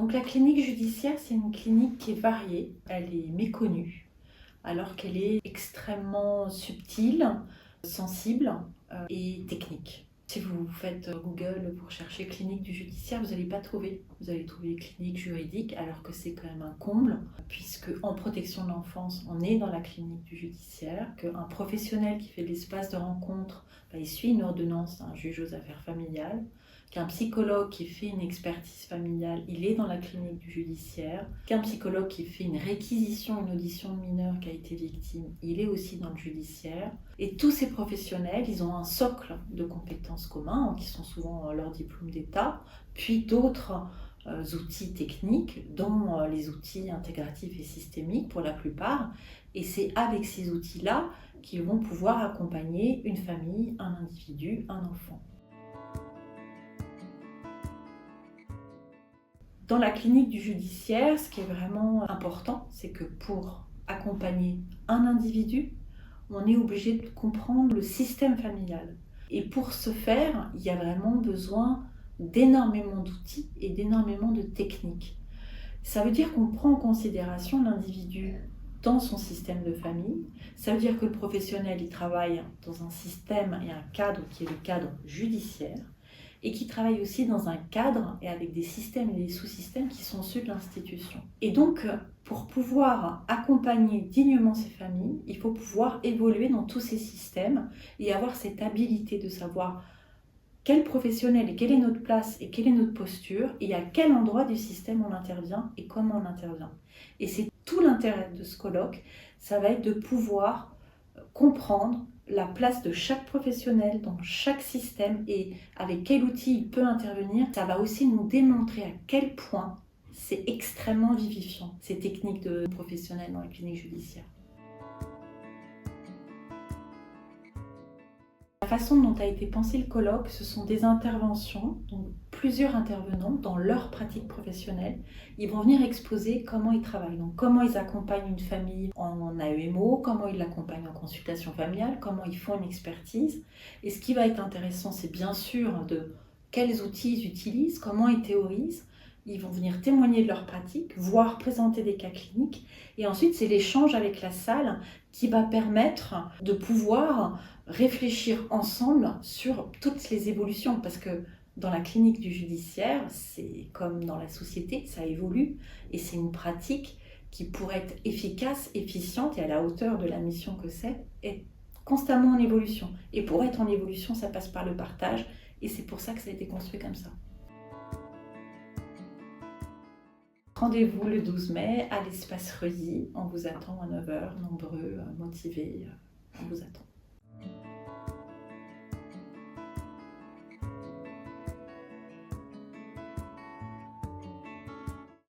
Donc la clinique judiciaire, c'est une clinique qui est variée, elle est méconnue, alors qu'elle est extrêmement subtile, sensible et technique. Si vous faites Google pour chercher clinique du judiciaire, vous n'allez pas trouver. Vous allez trouver clinique juridique, alors que c'est quand même un comble, puisque en protection de l'enfance, on est dans la clinique du judiciaire, qu'un professionnel qui fait de l'espace de rencontre, il suit une ordonnance d'un juge aux affaires familiales, qu'un psychologue qui fait une expertise familiale, il est dans la clinique du judiciaire, qu'un psychologue qui fait une réquisition, une audition de mineur qui a été victime, il est aussi dans le judiciaire. Et tous ces professionnels, ils ont un socle de compétences communs, qui sont souvent leur diplôme d'État, puis d'autres outils techniques, dont les outils intégratifs et systémiques pour la plupart. Et c'est avec ces outils-là qu'ils vont pouvoir accompagner une famille, un individu, un enfant. Dans la clinique du judiciaire, ce qui est vraiment important, c'est que pour accompagner un individu, on est obligé de comprendre le système familial. Et pour ce faire, il y a vraiment besoin d'énormément d'outils et d'énormément de techniques. Ça veut dire qu'on prend en considération l'individu dans son système de famille. Ça veut dire que le professionnel, il travaille dans un système et un cadre qui est le cadre judiciaire, et qui travaille aussi dans un cadre et avec des systèmes et des sous-systèmes qui sont ceux de l'institution. Et donc, pour pouvoir accompagner dignement ces familles, il faut pouvoir évoluer dans tous ces systèmes et avoir cette habilité de savoir quel professionnel et quelle est notre place et quelle est notre posture et à quel endroit du système on intervient et comment on intervient. Et c'est tout l'intérêt de ce colloque, ça va être de pouvoir comprendre la place de chaque professionnel dans chaque système et avec quel outil il peut intervenir. Ça va aussi nous démontrer à quel point c'est extrêmement vivifiant, ces techniques de professionnels dans la clinique judiciaire. La façon dont a été pensé le colloque, ce sont des interventions, donc plusieurs intervenants dans leur pratique professionnelle. Ils vont venir exposer comment ils travaillent, donc comment ils accompagnent une famille en AEMO, comment ils l'accompagnent en consultation familiale, comment ils font une expertise. Et ce qui va être intéressant, c'est bien sûr de quels outils ils utilisent, comment ils théorisent. Ils vont venir témoigner de leur pratique, voire présenter des cas cliniques. Et ensuite, c'est l'échange avec la salle qui va permettre de pouvoir réfléchir ensemble sur toutes les évolutions. Parce que dans la clinique du judiciaire, c'est comme dans la société, ça évolue. Et c'est une pratique qui, pour être efficace, efficiente et à la hauteur de la mission que c'est, est constamment en évolution. Et pour être en évolution, ça passe par le partage. Et c'est pour ça que ça a été construit comme ça. Rendez-vous le 12 mai à l'espace Reuilly. On vous attend à 9h, nombreux, motivés. On vous attend.